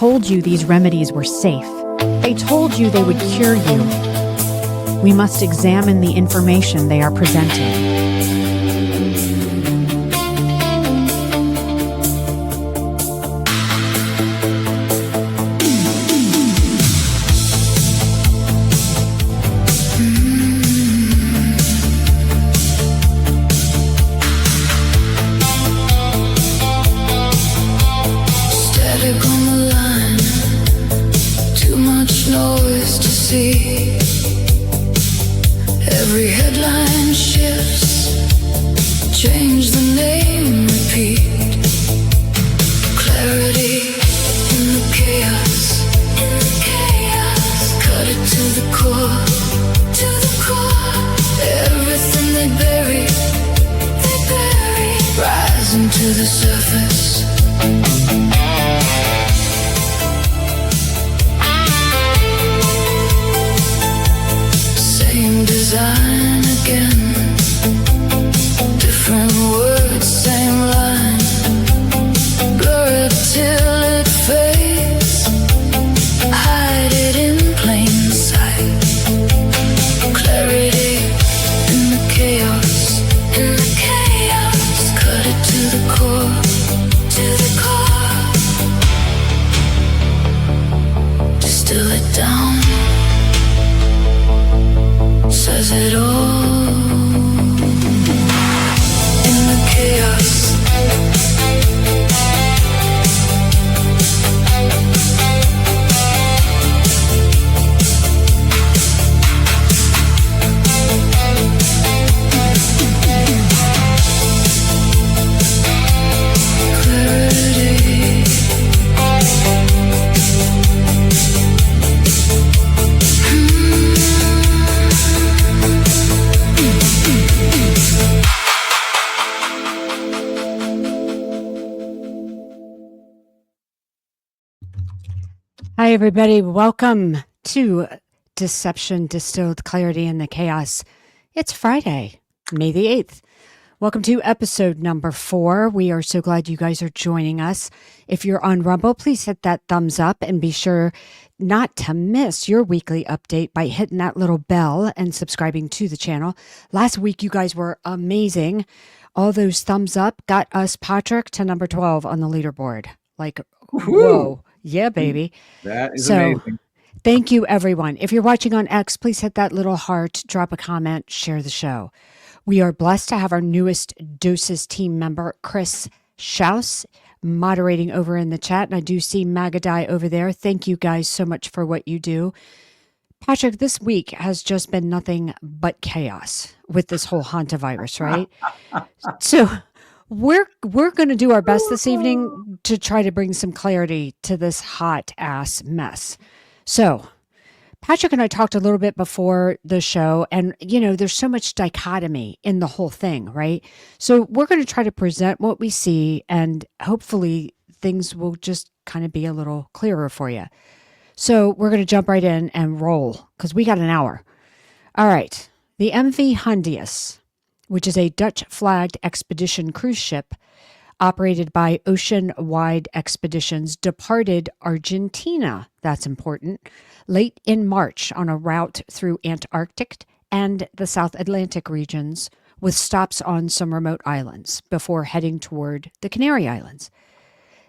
told you these remedies were safe. They told you they would cure you. We must examine the information they are presenting. Every headline shifts, change the name, repeat. Clarity in the chaos, cut it to the core, Everything they bury, rising to the surface. Design again, different words, same line, blur it till it fades, hide it in plain sight. Clarity in the chaos, cut it to the core, distill it down. Says it all in the chaos. Hi, everybody. Welcome to Deception, Distilled, Clarity in the Chaos. It's Friday, May the 8th. Welcome to episode number 4. We are so glad you guys are joining us. If you're on Rumble, please hit that thumbs up and be sure not to miss your weekly update by hitting that little bell and subscribing to the channel. Last week, you guys were amazing. All those thumbs up got us, Patrick, to number 12 on the leaderboard. Like, whoa. Yeah, baby. That is amazing. Thank you, everyone. If you're watching on X, please hit that little heart, drop a comment, share the show. We are blessed to have our newest Doses team member, Chris Schaus, moderating over in the chat. And I do see Magadai over there. Thank you guys so much for what you do. Patrick, this week has just been nothing but chaos with this whole hantavirus, right? So We're going to do our best this evening to try to bring some clarity to this hot ass mess. So, Patrick and I talked a little bit before the show, and there's so much dichotomy in the whole thing, right? So we're going to try to present what we see, and hopefully things will just kind of be a little clearer for you. So we're going to jump right in and roll because we got an hour. All right, the MV Hondius, which is a Dutch-flagged expedition cruise ship operated by Ocean Wide Expeditions, departed Argentina, that's important, late in March on a route through Antarctic and the South Atlantic regions with stops on some remote islands before heading toward the Canary Islands.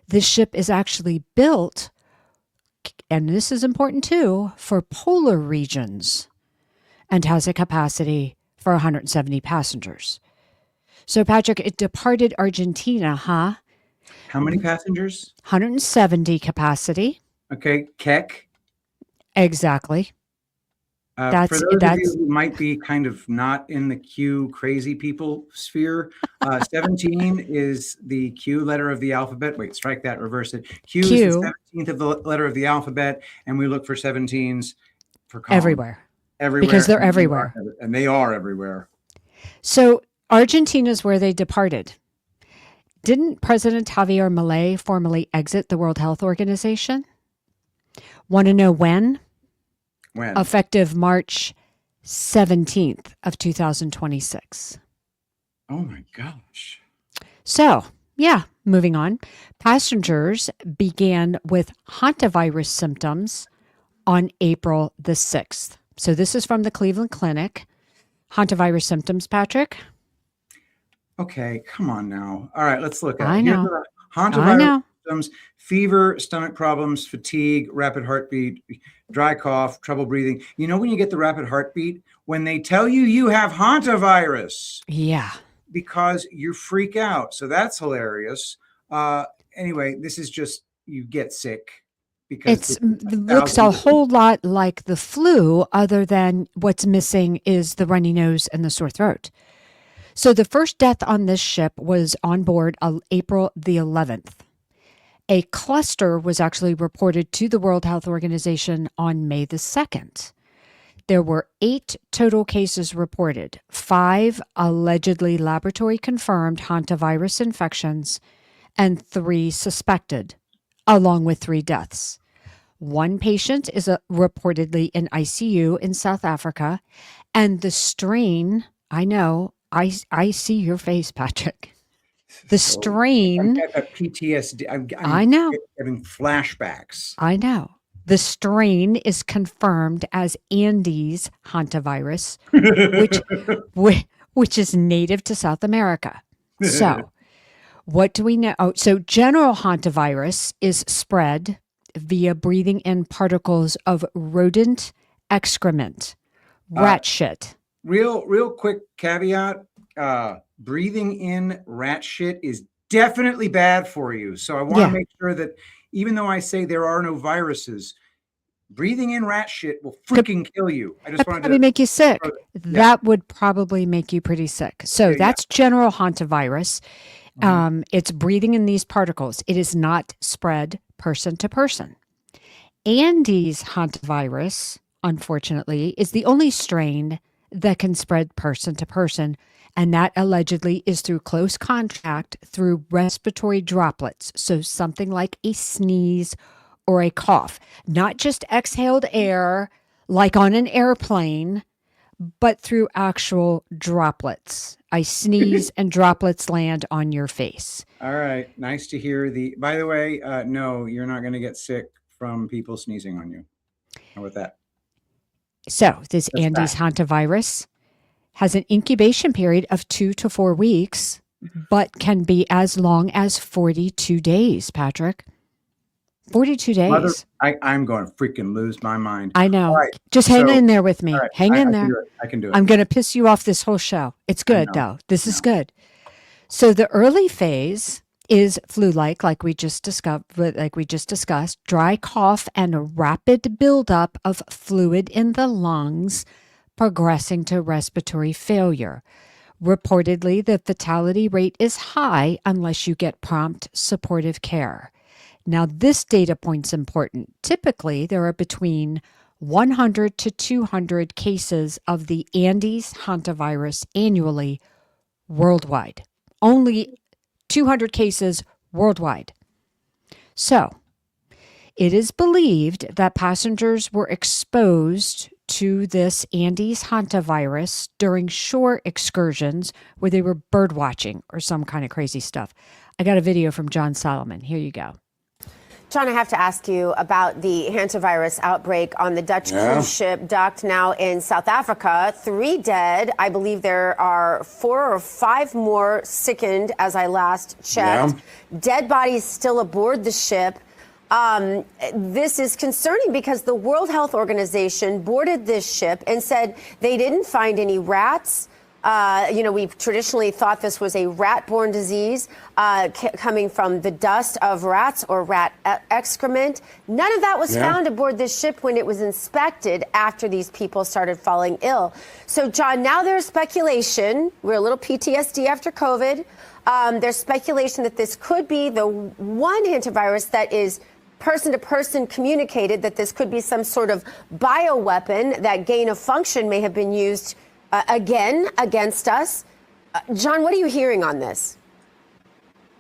This ship is actually built, and this is important too, for polar regions and has a capacity for 170 passengers. So, Patrick, it departed Argentina, huh? How many passengers? 170 capacity. Okay, Keck. Exactly. For those of you who might be kind of not in the Q crazy people sphere, 17 is the Q letter of the alphabet. Wait, strike that, reverse it. Q is the 17th of the letter of the alphabet, and we look for 17s for column. Everywhere. Because they're everywhere. And they are everywhere. So Argentina is where they departed. Didn't President Javier Milei formally exit the World Health Organization? Want to know when? When? Effective March 17th of 2026. Oh my gosh. So Yeah, moving on. Passengers began with hantavirus symptoms on April the 6th. So this is from the Cleveland Clinic. Hantavirus symptoms, Patrick? Okay, come on now. All right, let's look at I it. Here's know. the I hantavirus know. symptoms: fever, stomach problems, fatigue, rapid heartbeat, dry cough, trouble breathing. You know when you get the rapid heartbeat? When they tell you you have hantavirus. Yeah. Because you freak out. So that's hilarious. Anyway, this is just, you get sick because It looks a whole lot like the flu, other than what's missing is the runny nose and the sore throat. So the first death on this ship was on board April the 11th. A cluster was actually reported to the World Health Organization on May the 2nd. There were 8 total cases reported, 5 allegedly laboratory confirmed hantavirus infections, and 3 suspected, along with 3 deaths. 1 patient is reportedly in ICU in South Africa, and the strain, I know, I see your face, Patrick. The strain. I've got PTSD. I know. Having flashbacks. I know. The strain is confirmed as Andes hantavirus, which is native to South America. So, what do we know? Oh, so general hantavirus is spread via breathing in particles of rodent excrement, rat shit. Real quick caveat: breathing in rat shit is definitely bad for you. So I want to make sure that, even though I say there are no viruses, breathing in rat shit will freaking kill you. I just wanted to make you sick. That would probably make you pretty sick. So that's general hantavirus. It's breathing in these particles. It is not spread person to person. Andes hantavirus, unfortunately, is the only strain that can spread person to person, and that allegedly is through close contact through respiratory droplets. So something like a sneeze or a cough, not just exhaled air like on an airplane, but through actual droplets. I sneeze and droplets land on your face. All right. Nice to hear. By the way, no, you're not going to get sick from people sneezing on you. How about that? So this Andes hantavirus has an incubation period of 2 to 4 weeks, but can be as long as 42 days, Patrick. 42 days. I'm going to freaking lose my mind. I know. Right. Just hang in there with me. Right. Hang in there. I can do it. I'm going to piss you off this whole show. It's good, though. This is good. So the early phase is flu-like, like we just discussed, dry cough and a rapid buildup of fluid in the lungs, progressing to respiratory failure. Reportedly, the fatality rate is high unless you get prompt supportive care. Now, this data point's important. Typically, there are between 100 to 200 cases of the Andes hantavirus annually worldwide. Only 200 cases worldwide. So, it is believed that passengers were exposed to this Andes hantavirus during shore excursions where they were bird watching or some kind of crazy stuff. I got a video from John Solomon. Here you go. John, I have to ask you about the hantavirus outbreak on the Dutch cruise ship docked now in South Africa. 3 dead. I believe there are 4 or 5 more sickened as I last checked. Dead bodies still aboard the ship. This is concerning because the World Health Organization boarded this ship and said they didn't find any rats. We've traditionally thought this was a rat-borne disease coming from the dust of rats or rat excrement. None of that was found aboard this ship when it was inspected after these people started falling ill. So, John, now there's speculation. We're a little PTSD after COVID. There's speculation that this could be the one hantavirus that is person-to-person communicated, that this could be some sort of bioweapon, that gain of function may have been used again against us. John, what are you hearing on this?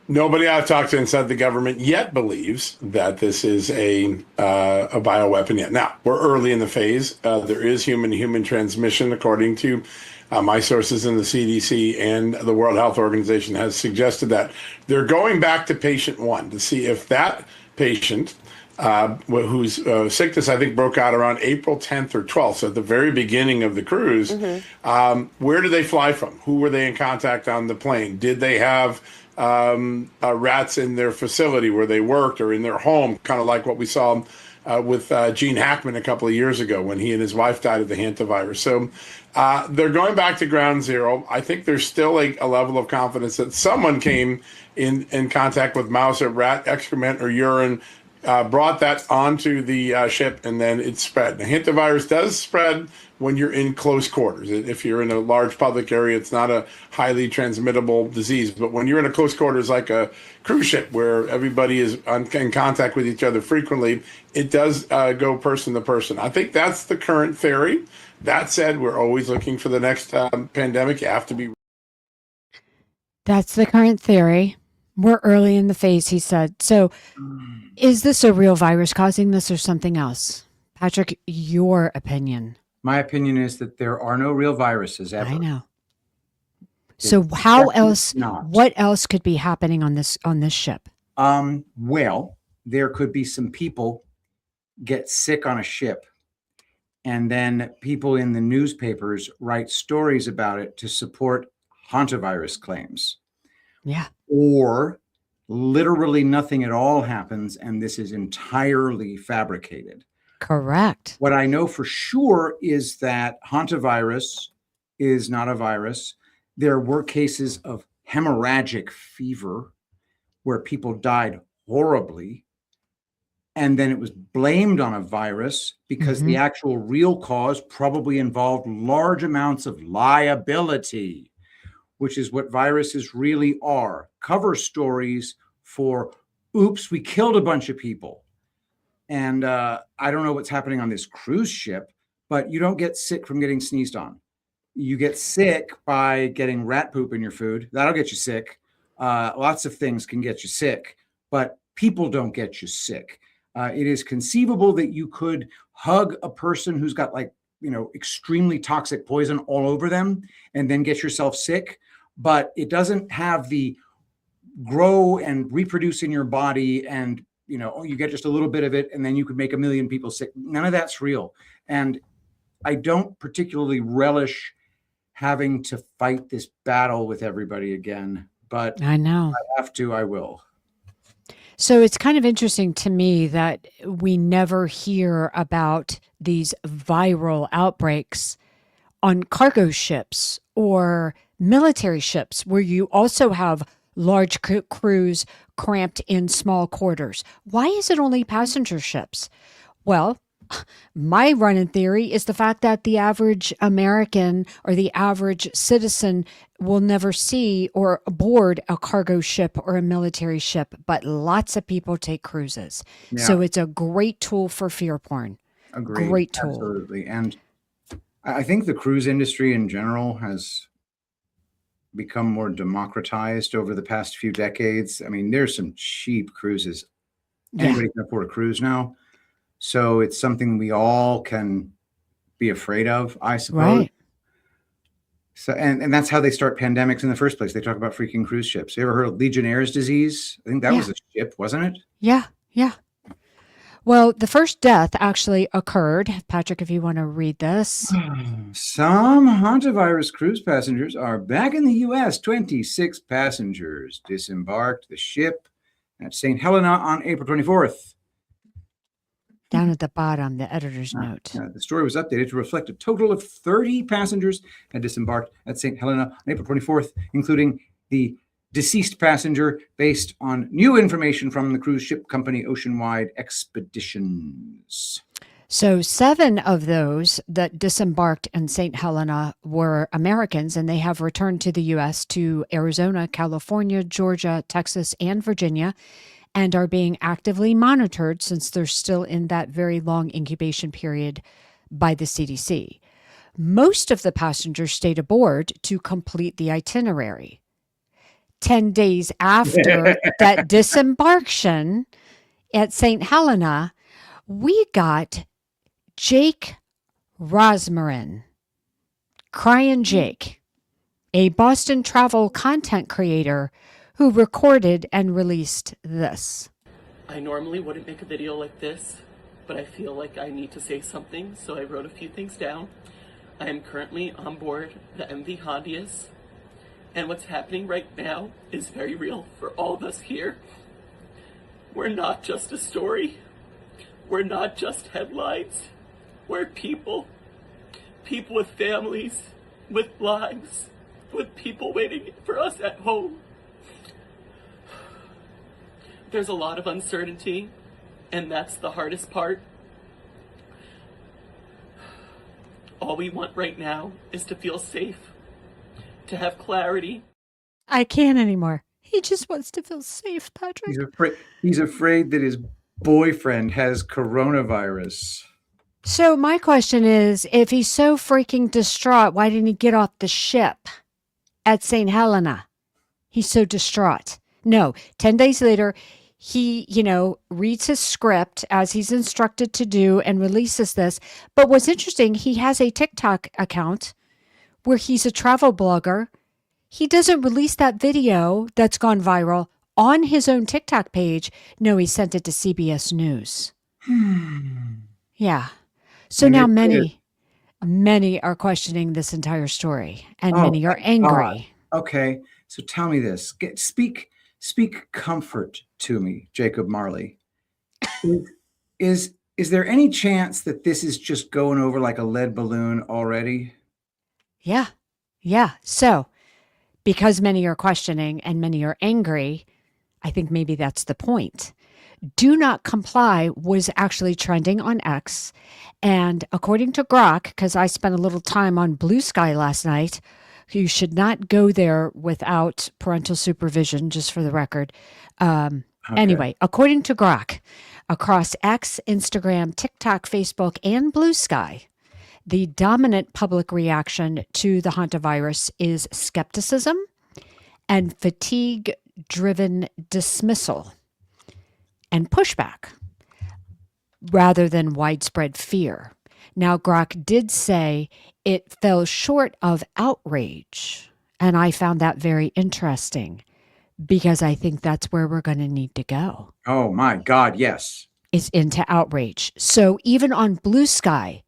Nobody I've talked to inside the government yet believes that this is a bioweapon yet. Now, we're early in the phase. There is human-to-human transmission, according to my sources in the CDC, and the World Health Organization has suggested that they're going back to patient one to see if that patient, whose sickness I think broke out around April 10th or 12th, so at the very beginning of the cruise, where did they fly from? Who were they in contact on the plane? Did they have rats in their facility where they worked or in their home, kind of like what we saw with Gene Hackman a couple of years ago when he and his wife died of the hantavirus. So they're going back to ground zero. I think there's still a level of confidence that someone came in contact with mouse or rat excrement or urine, brought that onto the ship, and then it spread. The hantavirus does spread when you're in close quarters. If you're in a large public area, it's not a highly transmittable disease. But when you're in a close quarters like a cruise ship where everybody is in contact with each other frequently, it does go person to person. I think that's the current theory. That said, we're always looking for the next pandemic. You have to be. That's the current theory. We're early in the phase, he said. So is this a real virus causing this or something else? Patrick, your opinion. My opinion is that there are no real viruses ever. I know. So how else, what else could be happening on this ship? Well, there could be some people get sick on a ship, and then people in the newspapers write stories about it to support hantavirus claims. Yeah. Or literally nothing at all happens, and this is entirely fabricated. Correct. What I know for sure is that hantavirus is not a virus. There were cases of hemorrhagic fever where people died horribly, and then it was blamed on a virus because the actual real cause probably involved large amounts of liability, which is what viruses really are. Cover stories for, oops, we killed a bunch of people. And I don't know what's happening on this cruise ship, but you don't get sick from getting sneezed on. You get sick by getting rat poop in your food. That'll get you sick. Lots of things can get you sick, but people don't get you sick. It is conceivable that you could hug a person who's got extremely toxic poison all over them and then get yourself sick, but it doesn't have the grow and reproduce in your body and you get just a little bit of it and then you could make 1 million people sick. None of that's real. And I don't particularly relish having to fight this battle with everybody again, but I know I have to, I will. So it's kind of interesting to me that we never hear about these viral outbreaks on cargo ships or military ships where you also have large crews cramped in small quarters. Why is it only passenger ships? Well, my running theory is the fact that the average American or the average citizen will never see or board a cargo ship or a military ship, but lots of people take cruises. Yeah. So it's a great tool for fear porn. Agreed. Great tool. Absolutely. And I think the cruise industry in general has become more democratized over the past few decades. I mean, there's some cheap cruises. Anybody can afford a cruise now. So it's something we all can be afraid of, I suppose. Right. So, and that's how they start pandemics in the first place. They talk about freaking cruise ships. You ever heard of Legionnaire's disease? I think that was a ship, wasn't it? Yeah. Yeah. Well, the first death actually occurred. Patrick, if you want to read this. Some hantavirus cruise passengers are back in the U.S. 26 passengers disembarked the ship at St. Helena on April 24th. Down at the bottom, the editor's note. The story was updated to reflect a total of 30 passengers had disembarked at St. Helena on April 24th, including the deceased passenger, based on new information from the cruise ship company Oceanwide Expeditions. So 7 of those that disembarked in St. Helena were Americans, and they have returned to the U.S. to Arizona, California, Georgia, Texas, and Virginia, and are being actively monitored since they're still in that very long incubation period by the CDC. Most of the passengers stayed aboard to complete the itinerary. 10 days after that disembarkation at St. Helena, we got Jake Rosmarin, Crying Jake, a Boston travel content creator who recorded and released this. I normally wouldn't make a video like this, but I feel like I need to say something, so I wrote a few things down. I am currently on board the MV Hondias, and what's happening right now is very real for all of us here. We're not just a story. We're not just headlines. We're people. People with families, with lives, with people waiting for us at home. There's a lot of uncertainty, and that's the hardest part. All we want right now is to feel safe, to have clarity. I can't anymore. He just wants to feel safe, Patrick. He's afraid that his boyfriend has coronavirus. So my question is, if he's so freaking distraught, why didn't he get off the ship at St. Helena? He's so distraught. No, 10 days later, he, reads his script as he's instructed to do and releases this. But what's interesting, he has a TikTok account where he's a travel blogger. He doesn't release that video that's gone viral on his own TikTok page. No, he sent it to CBS News. Yeah. So now many are questioning this entire story, and many are angry. Okay, so tell me this. Speak comfort to me, Jacob Marley. Is there any chance that this is just going over like a lead balloon already? Yeah. So, because many are questioning and many are angry, I think maybe that's the point. Do not comply was actually trending on X. And according to Grok, because I spent a little time on Blue Sky last night, you should not go there without parental supervision, just for the record. Anyway, according to Grok, across X, Instagram, TikTok, Facebook, and Blue Sky, the dominant public reaction to the hantavirus is skepticism and fatigue-driven dismissal and pushback rather than widespread fear. Now, Grok did say it fell short of outrage, and I found that very interesting because I think that's where we're going to need to go. Oh, my God, yes. Is into outrage. So even on Blue Sky,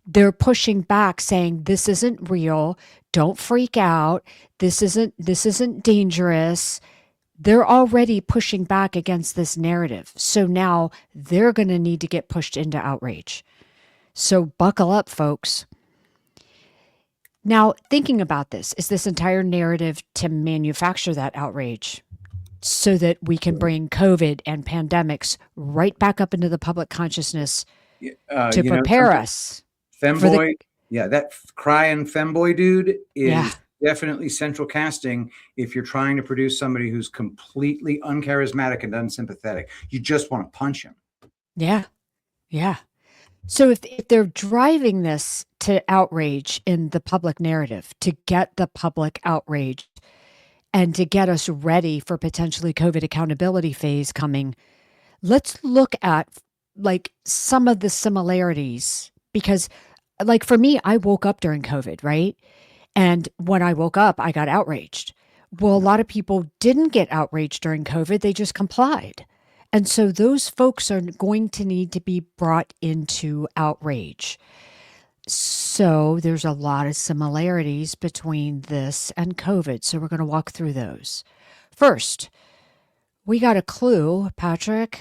they're pushing back saying this isn't real. Don't freak out. This isn't dangerous. They're already pushing back against this narrative. So now they're going to need to get pushed into outrage. So buckle up, folks. Now, thinking about this, is this entire narrative to manufacture that outrage so that we can bring COVID and pandemics right back up into the public consciousness to prepare us? Femboy, that crying femboy dude is definitely central casting if you're trying to produce somebody who's completely uncharismatic and unsympathetic. You just want to punch him. Yeah. So if they're driving this to outrage in the public narrative, to get the public outraged and to get us ready for potentially COVID accountability phase coming, let's look at like some of the similarities because like for me, I woke up during COVID, right? And when I woke up, I got outraged. Well, a lot of people didn't get outraged during COVID. They just complied. And so those folks are going to need to be brought into outrage. So there's a lot of similarities between this and COVID. So we're going to walk through those. First, we got a clue, Patrick.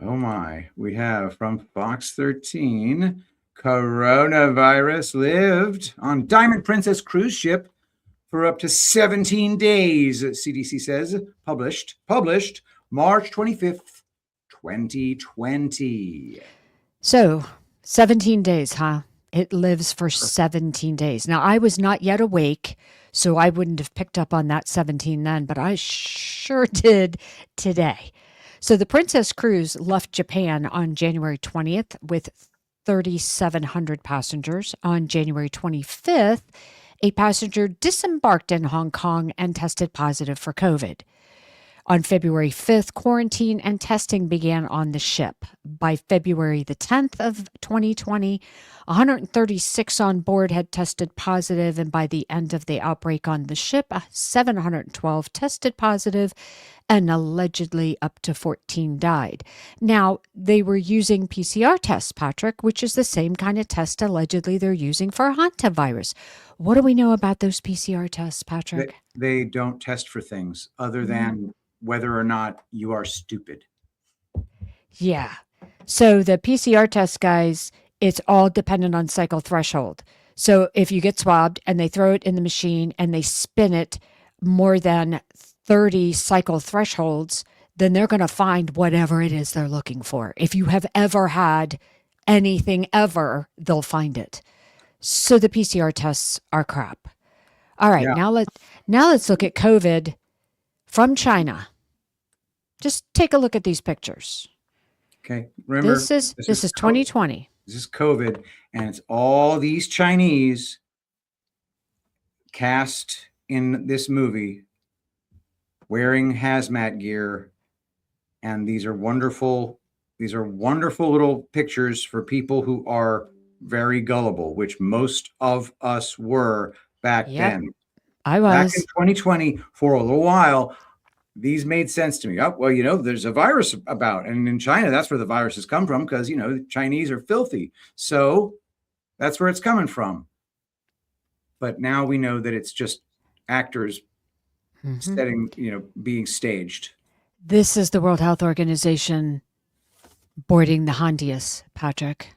Oh my, we have from Fox 13, coronavirus lived on Diamond Princess cruise ship for up to 17 days, CDC says, published March 25th, 2020. So 17 days, huh? It lives for 17 days. Now, I was not yet awake, so I wouldn't have picked up on that 17 then, but I sure did today. So the Princess Cruise left Japan on January 20th with 3,700 passengers. On January 25th, a passenger disembarked in Hong Kong and tested positive for COVID. On February 5th, quarantine and testing began on the ship. By February the 10th of 2020, 136 on board had tested positive, and by the end of the outbreak on the ship, 712 tested positive, and allegedly up to 14 died. Now, they were using PCR tests, Patrick, which is the same kind of test allegedly they're using for hantavirus. What do we know about those PCR tests, Patrick? They don't test for things other than whether or not you are stupid. Yeah. So the PCR test, guys, it's all dependent on cycle threshold. So if you get swabbed and they throw it in the machine and they spin it more than 30 cycle thresholds, then they're going to find whatever it is they're looking for. If you have ever had anything ever, they'll find it. So the PCR tests are crap. All right, now let's look at COVID from China. Just take a look at these pictures. Okay. Remember, this is 2020. This is COVID, and it's all these Chinese cast in this movie wearing hazmat gear, and these are wonderful little pictures for people who are very gullible, which most of us were back then. I was. Back in 2020, for a little while, these made sense to me. Oh, well, there's a virus about, and in China, that's where the viruses come from, because, the Chinese are filthy. So that's where it's coming from. But now we know that it's just actors being staged. This is the World Health Organization boarding the Hondius, Patrick.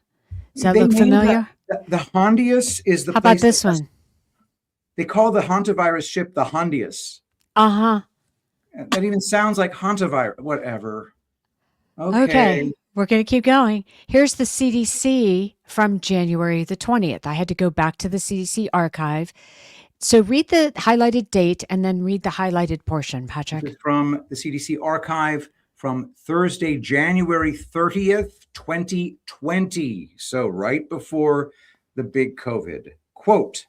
Does that look familiar? The Hondius is the How about this one? They call the hantavirus ship the Hondius. Uh-huh. That even sounds like hantavirus. Whatever. Okay. We're going to keep going. Here's the CDC from January the 20th. I had to go back to the CDC archive. So read the highlighted date and then read the highlighted portion, Patrick. This is from the CDC archive from Thursday, January 30th, 2020. So right before the big COVID. Quote,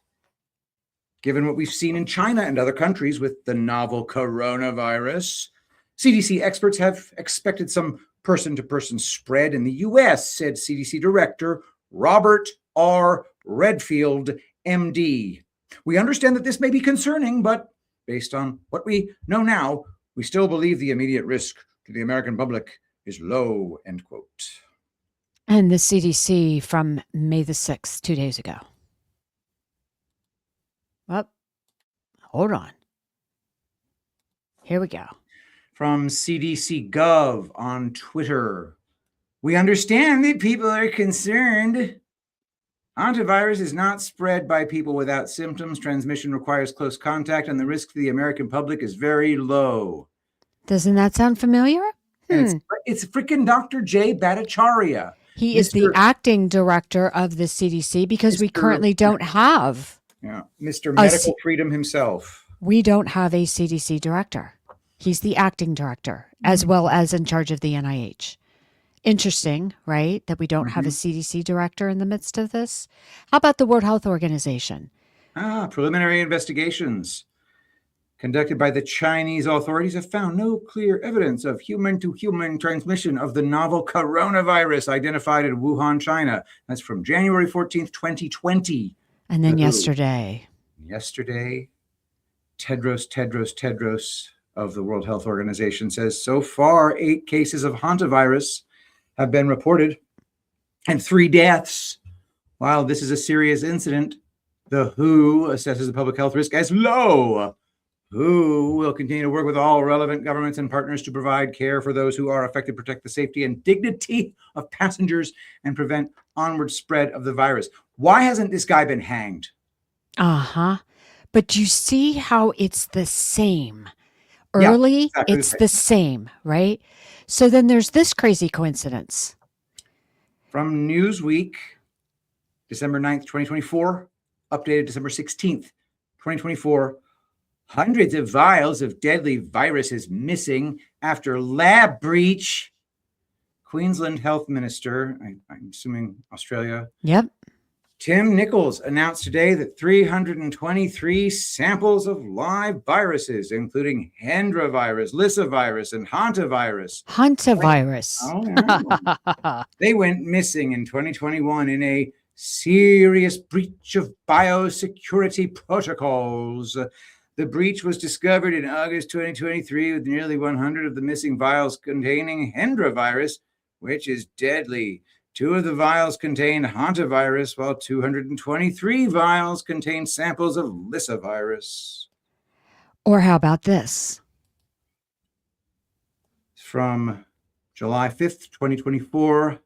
given what we've seen in China and other countries with the novel coronavirus, CDC experts have expected some person-to-person spread in the U.S., said CDC Director Robert R. Redfield, MD. We understand that this may be concerning, but based on what we know now, we still believe the immediate risk to the American public is low, end quote. And the CDC from May the 6th, 2 days ago. Well, hold on. Here we go. From CDC Gov on Twitter. We understand that people are concerned. Hantavirus is not spread by people without symptoms. Transmission requires close contact, and the risk to the American public is very low. Doesn't that sound familiar? It's freaking Dr. Jay Bhattacharya. He is the acting director of the CDC because we currently don't have. Yeah, Mr. Medical Freedom himself. We don't have a CDC director. He's the acting director, as well as in charge of the NIH. Interesting, right? That we don't have a CDC director in the midst of this. How about the World Health Organization? Preliminary investigations conducted by the Chinese authorities have found no clear evidence of human-to-human transmission of the novel coronavirus identified in Wuhan, China. That's from January 14th, 2020. And then yesterday, Tedros of the World Health Organization says so far 8 cases of hantavirus have been reported and 3 deaths. While this is a serious incident, the WHO assesses the public health risk as low. WHO will continue to work with all relevant governments and partners to provide care for those who are affected, protect the safety and dignity of passengers, and prevent onward spread of the virus. Why hasn't this guy been hanged? But you see how it's the same. Early, exactly it's the same, right? So then there's this crazy coincidence. From Newsweek, December 9th, 2024, updated December 16th, 2024. Hundreds of vials of deadly viruses missing after lab breach. Queensland Health Minister, I'm assuming Australia. Yep. Tim Nichols announced today that 323 samples of live viruses, including Hendra Lissavirus, and Hantavirus. They went missing in 2021 in a serious breach of biosecurity protocols. The breach was discovered in August 2023 with nearly 100 of the missing vials containing Hendra, which is deadly. 2 of the vials contained hantavirus, while 223 vials contained samples of Lissavirus. Or how about this? From July 5th, 2024,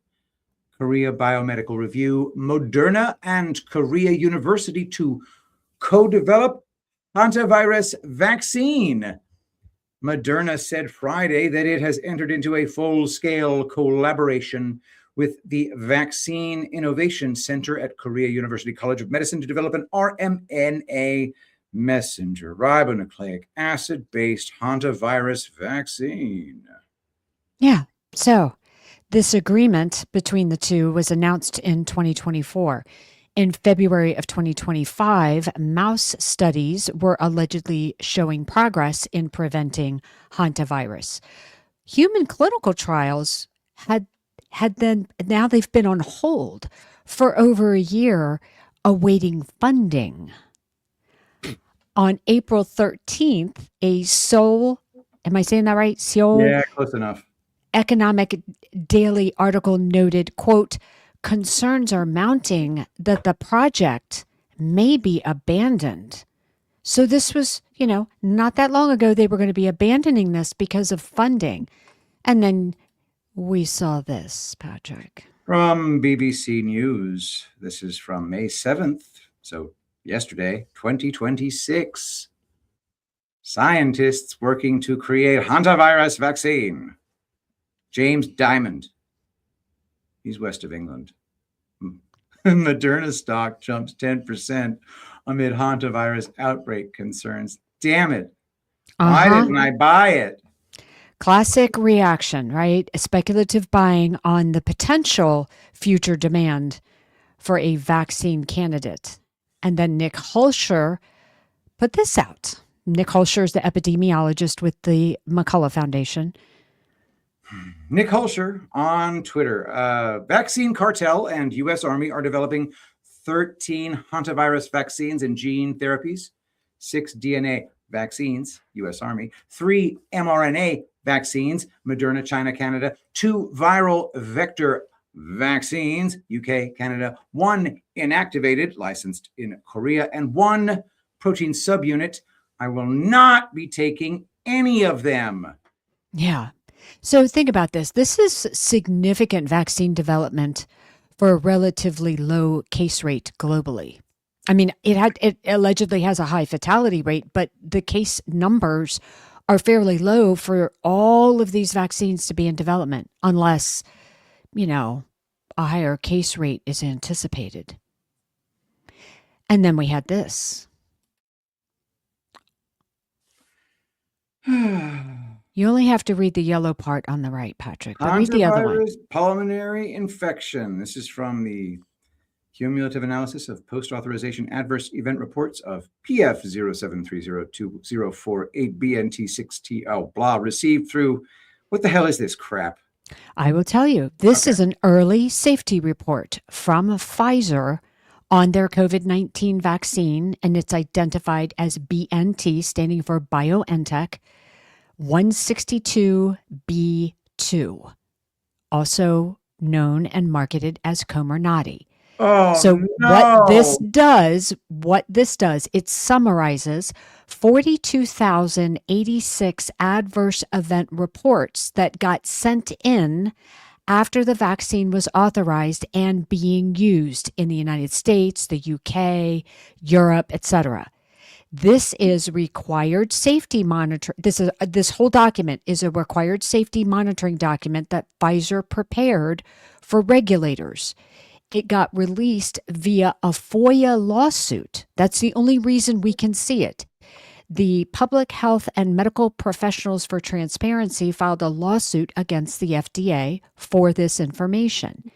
Korea Biomedical Review, Moderna and Korea University to co-develop hantavirus vaccine. Moderna said Friday that it has entered into a full-scale collaboration with the Vaccine Innovation Center at Korea University College of Medicine to develop an rmNA messenger ribonucleic acid-based hantavirus vaccine. Yeah, so this agreement between the two was announced in 2024. In February of 2025, mouse studies were allegedly showing progress in preventing hantavirus. Human clinical trials now they've been on hold for over a year, awaiting funding. On April 13th, a Seoul, am I saying that right? Seoul? Yeah, close enough. Economic Daily article noted, quote, concerns are mounting that the project may be abandoned. So this was, not that long ago, they were going to be abandoning this because of funding. And then we saw this, Patrick. From BBC News, this is from May 7th, so yesterday, 2026. Scientists working to create hantavirus vaccine. James Diamond. He's west of England. Moderna stock jumps 10% amid hantavirus outbreak concerns. Damn it. Why didn't I buy it? Classic reaction, right? Speculative buying on the potential future demand for a vaccine candidate. And then Nick Hulsher put this out. Nick Hulsher is the epidemiologist with the McCullough Foundation. Nick Hulsher on Twitter. Vaccine cartel and U.S. Army are developing 13 hantavirus vaccines and gene therapies, 6 DNA vaccines, U.S. Army, 3 mRNA vaccines, Moderna, China, Canada, 2 viral vector vaccines, UK, Canada, 1 inactivated, licensed in Korea, and 1 protein subunit. I will not be taking any of them. Yeah. So think about this. This is significant vaccine development for a relatively low case rate globally. I mean, it allegedly has a high fatality rate, but the case numbers are fairly low for all of these vaccines to be in development, unless, a higher case rate is anticipated. And then we had this. You only have to read the yellow part on the right, Patrick. But read the other one. Pulmonary infection. This is from the cumulative analysis of post-authorization adverse event reports of PF 0730204-8BNT6T. Blah, received through, what the hell is this crap? I will tell you. This is an early safety report from Pfizer on their COVID-19 vaccine, and it's identified as BNT, standing for BioNTech 162B2, also known and marketed as Comirnaty. What this does, it summarizes 42,086 adverse event reports that got sent in after the vaccine was authorized and being used in the United States, the UK, Europe, etc. This is required safety monitor. This whole document is a required safety monitoring document that Pfizer prepared for regulators. It got released via a FOIA lawsuit. That's the only reason we can see it. The Public Health and Medical Professionals for Transparency filed a lawsuit against the FDA for this information.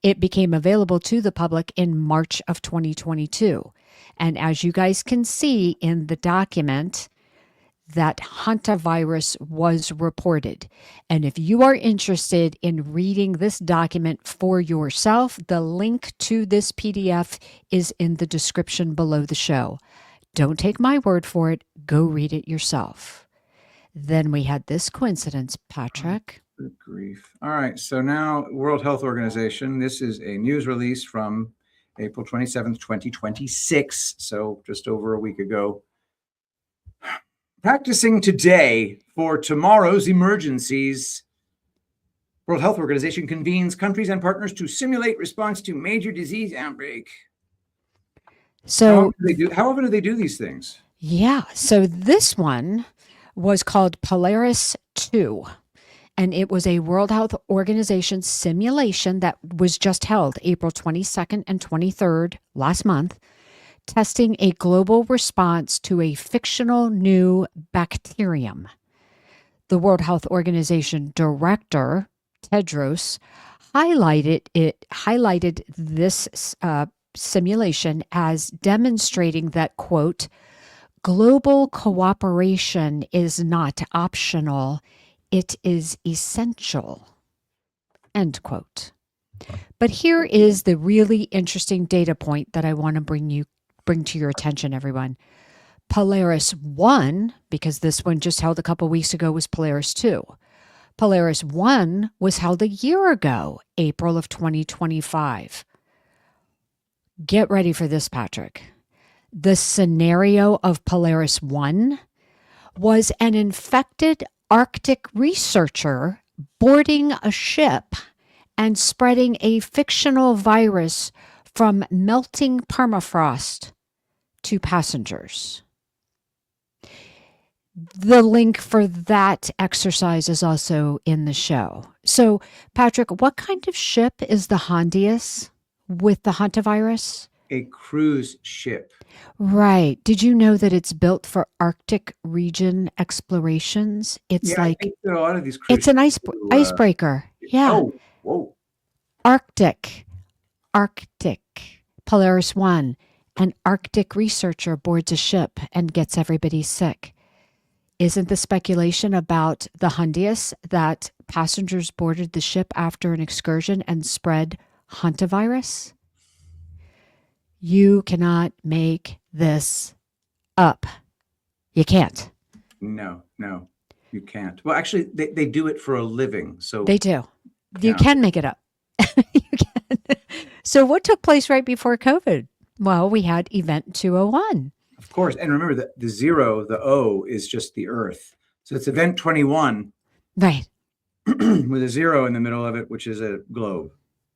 It became available to the public in March of 2022. And as you guys can see in the document, that hantavirus was reported. And if you are interested in reading this document for yourself, the link to this PDF is in the description below the show. Don't take my word for it. Go read it yourself. Then we had this coincidence, Patrick. Good grief. All right. So now World Health Organization, this is a news release from April 27th, 2026. So just over a week ago. Practicing today for tomorrow's emergencies. World Health Organization convenes countries and partners to simulate response to major disease outbreak. So how often do they do these things? Yeah. So this one was called Polaris 2. And it was a World Health Organization simulation that was just held April 22nd and 23rd last month, testing a global response to a fictional new bacterium. The World Health Organization director, Tedros, highlighted this simulation as demonstrating that, quote, global cooperation is not optional, it is essential, end quote. But here is the really interesting data point that I want to bring to your attention, everyone. Polaris 1, because this one just held a couple weeks ago, was Polaris 2. Polaris 1 was held a year ago, April of 2025. Get ready for this, Patrick. The scenario of Polaris 1 was an infected Arctic researcher boarding a ship and spreading a fictional virus from melting permafrost to passengers. The link for that exercise is also in the show. So, Patrick, what kind of ship is the Hondius with the hantavirus? A cruise ship. Right. Did you know that it's built for Arctic region explorations? It's I think there are a lot of these cruise it's an icebreaker. Yeah. Oh, whoa. Arctic. Polaris 1. An Arctic researcher boards a ship and gets everybody sick. Isn't the speculation about the Hondius that passengers boarded the ship after an excursion and spread hantavirus? You cannot make this up. You can't. No, you can't. Well, actually, they do it for a living. So they do. You can make it up. You can. So what took place right before COVID? Well, we had Event 201. Of course. And remember that the 0, the O, is just the Earth. So it's Event 21. Right. With a 0 in the middle of it, which is a globe.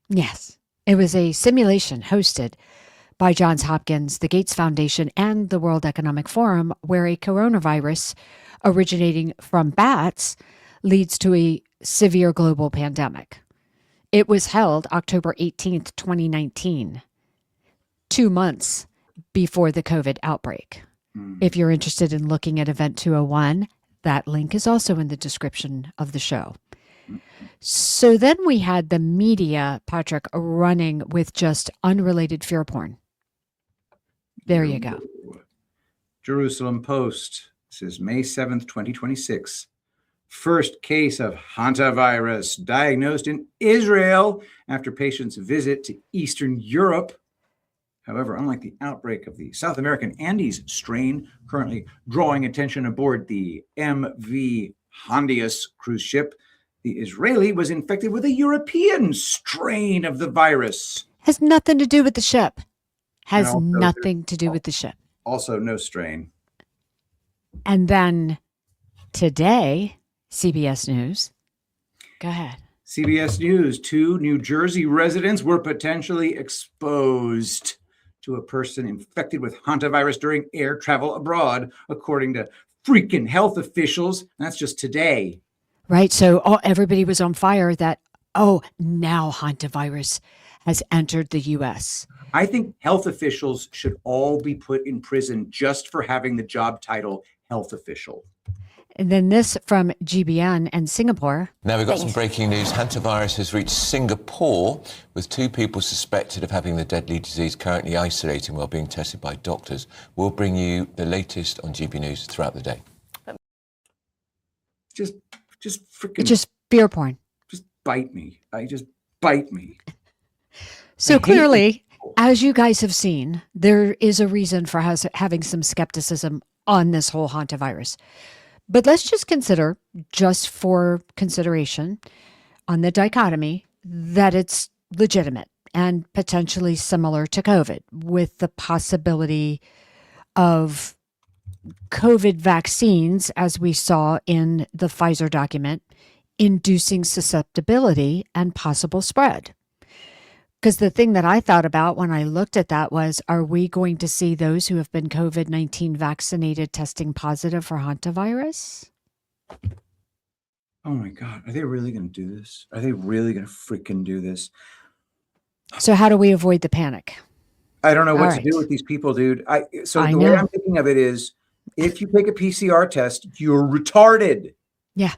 Yes. It was a simulation hosted by Johns Hopkins, the Gates Foundation, and the World Economic Forum, where a coronavirus originating from bats leads to a severe global pandemic. It was held October 18th, 2019, 2 months before the COVID outbreak. If you're interested in looking at Event 201, that link is also in the description of the show. So then we had the media, Patrick, running with just unrelated fear porn. There you go. Jerusalem Post. This is May 7th, 2026. First case of hantavirus diagnosed in Israel after patient's visit to Eastern Europe. However, unlike the outbreak of the South American Andes strain currently drawing attention aboard the MV Hondius cruise ship, the Israeli was infected with a European strain of the virus. Has nothing to do with the ship. Has nothing to do with the ship. Also, no strain. And then today, CBS News. Go ahead. CBS News, 2 New Jersey residents were potentially exposed to a person infected with hantavirus during air travel abroad, according to freaking health officials. That's just today. Right. So everybody was on fire that, now hantavirus has entered the U.S. I think health officials should all be put in prison just for having the job title health official. And then this from GBN and Singapore. Now we've got some breaking news. Hantavirus has reached Singapore with 2 people suspected of having the deadly disease currently isolating while being tested by doctors. We'll bring you the latest on GB News throughout the day. Just freaking... Just fear porn. Just bite me. Just bite me. So clearly, as you guys have seen, there is a reason for having some skepticism on this whole hantavirus. But let's just consider, just for consideration, on the dichotomy, that it's legitimate and potentially similar to COVID, with the possibility of COVID vaccines, as we saw in the Pfizer document, inducing susceptibility and possible spread. Because the thing that I thought about when I looked at that was, are we going to see those who have been COVID-19 vaccinated testing positive for hantavirus? Oh my God. Are they really going to do this? Are they really going to freaking do this? So how do we avoid the panic? I don't know what to do with these people, dude. The way I'm thinking of it is, if you take a PCR test, you're retarded. Yeah.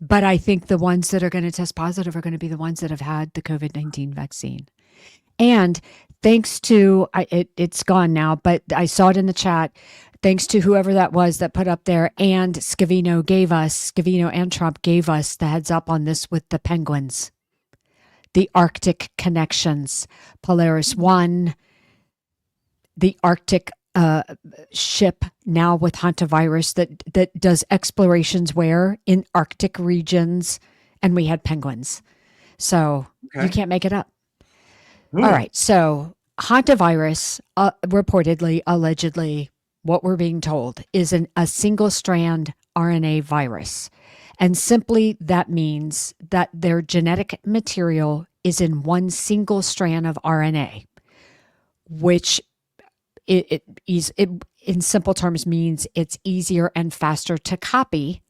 But I think the ones that are going to test positive are going to be the ones that have had the COVID-19 vaccine. And thanks to, it's gone now, but I saw it in the chat, thanks to whoever that was that put up there, and Scavino and Trump gave us the heads up on this with the penguins, the Arctic connections, Polaris 1, the Arctic ship now with hantavirus that does explorations where in Arctic regions, and we had penguins. So you can't make it up. All right. So hantavirus, reportedly, allegedly, what we're being told is a single strand RNA virus. And simply that means that their genetic material is in one single strand of RNA, which it in simple terms means it's easier and faster to copy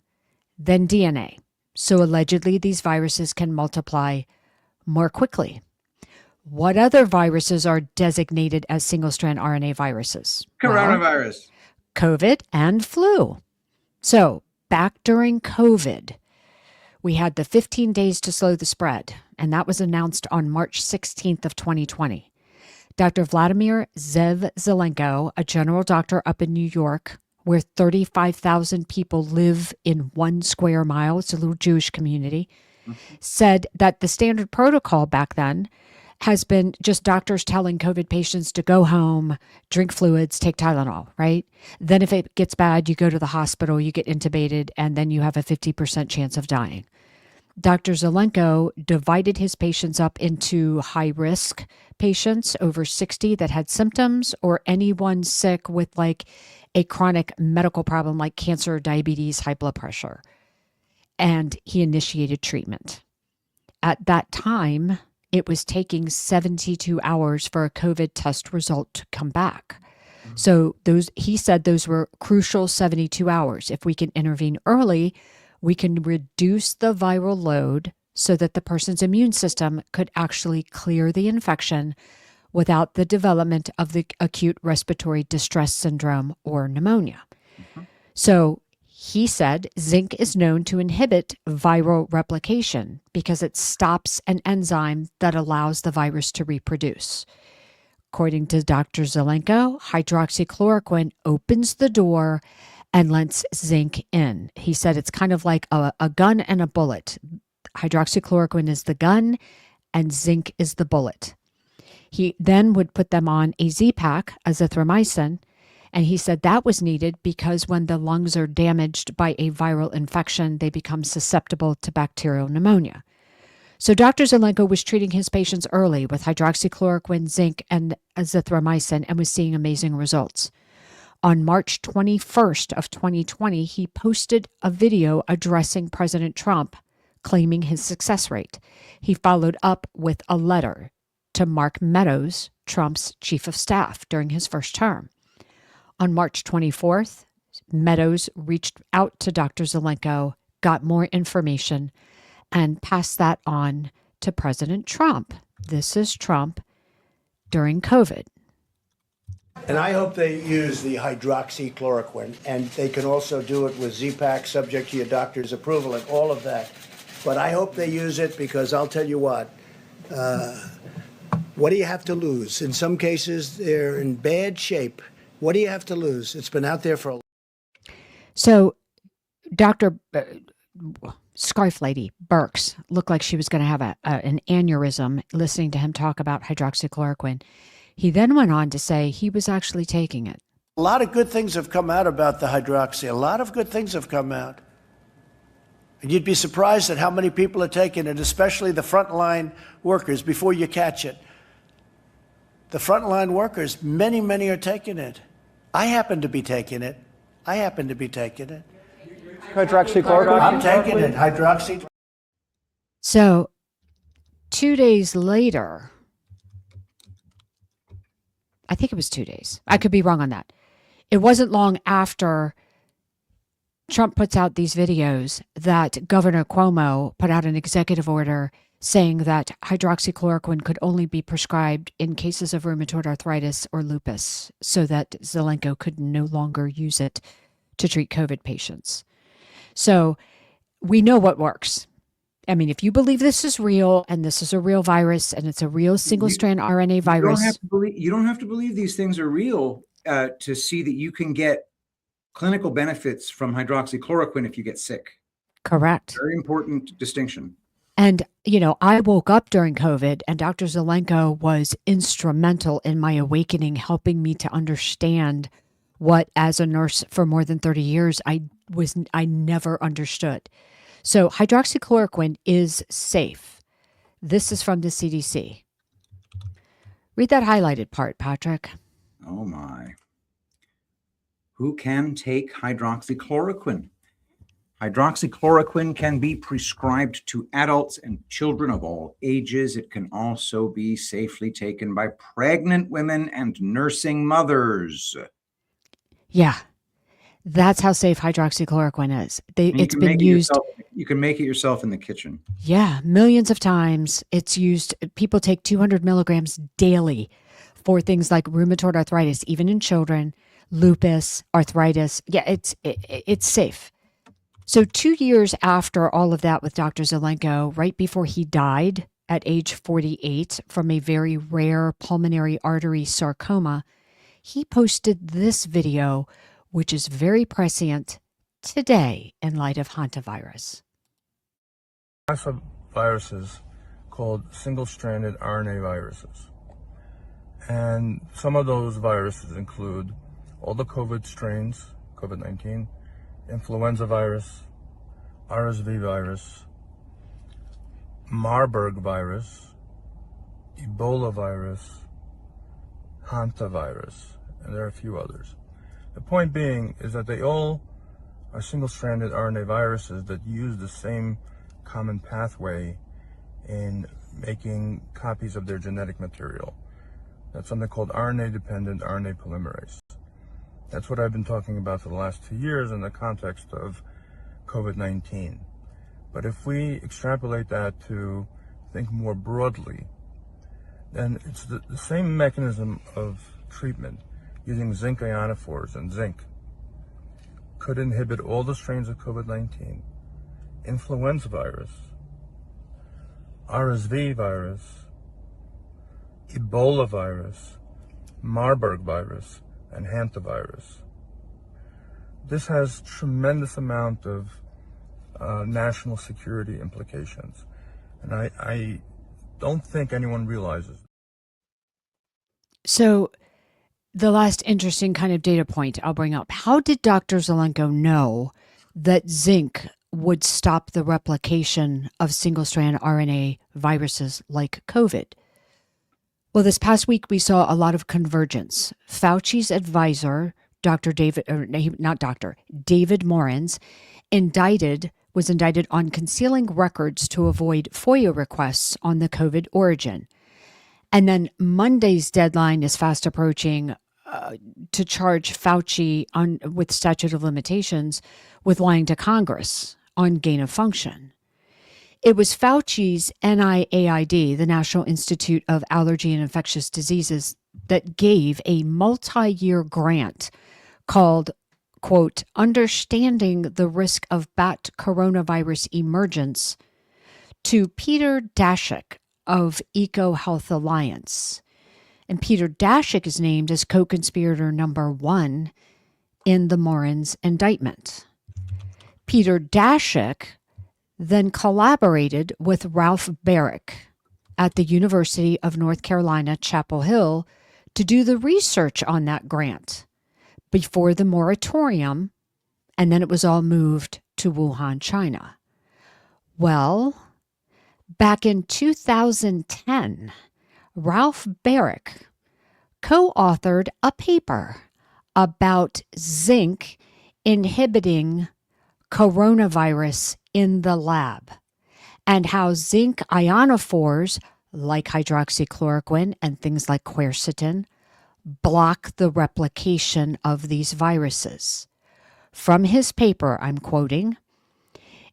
than DNA. So allegedly these viruses can multiply more quickly. What other viruses are designated as single-strand RNA viruses? Coronavirus. Well, COVID and flu. So back during COVID, we had the 15 days to slow the spread, and that was announced on March 16th of 2020. Dr. Vladimir Zev-Zelenko, a general doctor up in New York, where 35,000 people live in 1 square mile, it's a little Jewish community, said that the standard protocol back then has been just doctors telling COVID patients to go home, drink fluids, take Tylenol, right? Then if it gets bad, you go to the hospital, you get intubated, and then you have a 50% chance of dying. Dr. Zelenko divided his patients up into high-risk patients over 60 that had symptoms, or anyone sick with like a chronic medical problem like cancer, diabetes, high blood pressure. And he initiated treatment. At that time, it was taking 72 hours for a COVID test result to come back. So he said those were crucial 72 hours. If we can intervene early, we can reduce the viral load so that the person's immune system could actually clear the infection without the development of the acute respiratory distress syndrome or pneumonia. So he said zinc is known to inhibit viral replication because it stops an enzyme that allows the virus to reproduce. According to Dr. Zelenko, hydroxychloroquine opens the door and lets zinc in. He said it's kind of like a gun and a bullet. Hydroxychloroquine is the gun and zinc is the bullet. He then would put them on a Z-Pak, azithromycin, and he said that was needed because when the lungs are damaged by a viral infection, they become susceptible to bacterial pneumonia. So Dr. Zelenko was treating his patients early with hydroxychloroquine, zinc, and azithromycin and was seeing amazing results. On March 21st of 2020, he posted a video addressing President Trump, claiming his success rate. He followed up with a letter to Mark Meadows, Trump's chief of staff during his first term. On March 24th, Meadows reached out to Dr. Zelenko, got more information, and passed that on to President Trump. This is Trump during COVID. And I hope they use the hydroxychloroquine, and they can also do it with Z-Pak, subject to your doctor's approval and all of that. But I hope they use it because I'll tell you what do you have to lose? In some cases, they're in bad shape. What do you have to lose? It's been out there for a So Dr. Scarf Lady Burks looked like she was going to have an aneurysm listening to him talk about hydroxychloroquine. He then went on to say he was actually taking it. A lot of good things have come out about the hydroxy. A lot of good things have come out. And you'd be surprised at how many people are taking it, especially the frontline workers, before you catch it. The frontline workers, many are taking it. I happen to be taking it. Hydroxychloroquine? I'm taking it. Hydroxy. So 2 days later, I think it was 2 days. I could be wrong on that. It wasn't long after Trump puts out these videos that Governor Cuomo put out an executive order saying that hydroxychloroquine could only be prescribed in cases of rheumatoid arthritis or lupus, so that Zelenko could no longer use it to treat COVID patients. So we know what works. I mean, if you believe this is real and this is a real virus and it's a real single-strand RNA virus. You don't have to believe these things are real to see that you can get clinical benefits from hydroxychloroquine if you get sick. Correct. Very important distinction. And, I woke up during COVID and Dr. Zelenko was instrumental in my awakening, helping me to understand what, as a nurse for more than 30 years, I never understood. So hydroxychloroquine is safe. This is from the CDC. Read that highlighted part, Patrick. Oh my. Who can take hydroxychloroquine? Hydroxychloroquine can be prescribed to adults and children of all ages. It can also be safely taken by pregnant women and nursing mothers. Yeah. That's how safe hydroxychloroquine is. It's been used. You can make it yourself in the kitchen. Yeah, millions of times. It's used. People take 200 milligrams daily for things like rheumatoid arthritis, even in children, lupus, arthritis. Yeah, it's safe. So 2 years after all of that with Dr. Zelenko, right before he died at age 48 from a very rare pulmonary artery sarcoma, he posted this video, which is very prescient today in light of hantavirus. Class of viruses called single-stranded RNA viruses. And some of those viruses include all the COVID strains, COVID-19, influenza virus, RSV virus, Marburg virus, Ebola virus, hantavirus, and there are a few others. The point being is that they all are single-stranded RNA viruses that use the same common pathway in making copies of their genetic material. That's something called RNA-dependent RNA polymerase. That's what I've been talking about for the last 2 years in the context of COVID-19. But if we extrapolate that to think more broadly, then it's the same mechanism of treatment using zinc ionophores, and zinc could inhibit all the strains of COVID-19, influenza virus, RSV virus, Ebola virus, Marburg virus, and hantavirus. This has tremendous amount of national security implications, and I don't think anyone realizes. So the last interesting kind of data point I'll bring up, how did Dr. Zelenko know that zinc would stop the replication of single-strand RNA viruses like COVID? Well, this past week, we saw a lot of convergence. Fauci's advisor, David Morans, was indicted on concealing records to avoid FOIA requests on the COVID origin. And then Monday's deadline is fast approaching to charge Fauci with statute of limitations with lying to Congress on gain of function. It was Fauci's NIAID, the National Institute of Allergy and Infectious Diseases, that gave a multi-year grant called, quote, Understanding the Risk of Bat Coronavirus Emergence to Peter Daszak of EcoHealth Alliance. And Peter Daszak is named as co-conspirator number 1 in the Morin's indictment. Peter Daszak then collaborated with Ralph Barrick at the University of North Carolina, Chapel Hill, to do the research on that grant before the moratorium, and then it was all moved to Wuhan, China. Well, back in 2010, Ralph Barrick co-authored a paper about zinc inhibiting coronavirus in the lab and how zinc ionophores like hydroxychloroquine and things like quercetin block the replication of these viruses. From his paper, I'm quoting,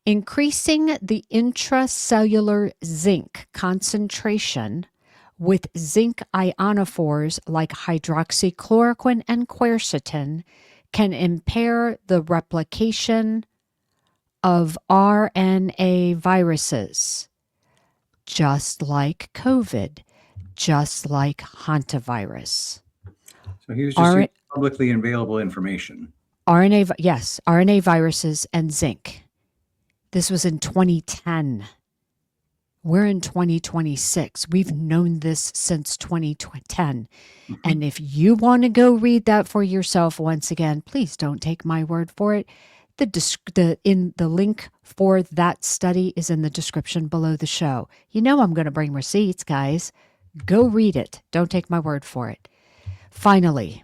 increasing the intracellular zinc concentration with zinc ionophores like hydroxychloroquine and quercetin can impair the replication of RNA viruses, just like COVID, just like hantavirus. So he was just using publicly available information. RNA viruses and zinc. This was in 2010. We're in 2026. We've known this since 2010. And if you want to go read that for yourself, once again, please don't take my word for it. The link for that study is in the description below the show. You know I'm going to bring receipts, guys. Go read it. Don't take my word for it. Finally,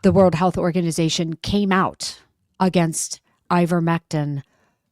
the World Health Organization came out against ivermectin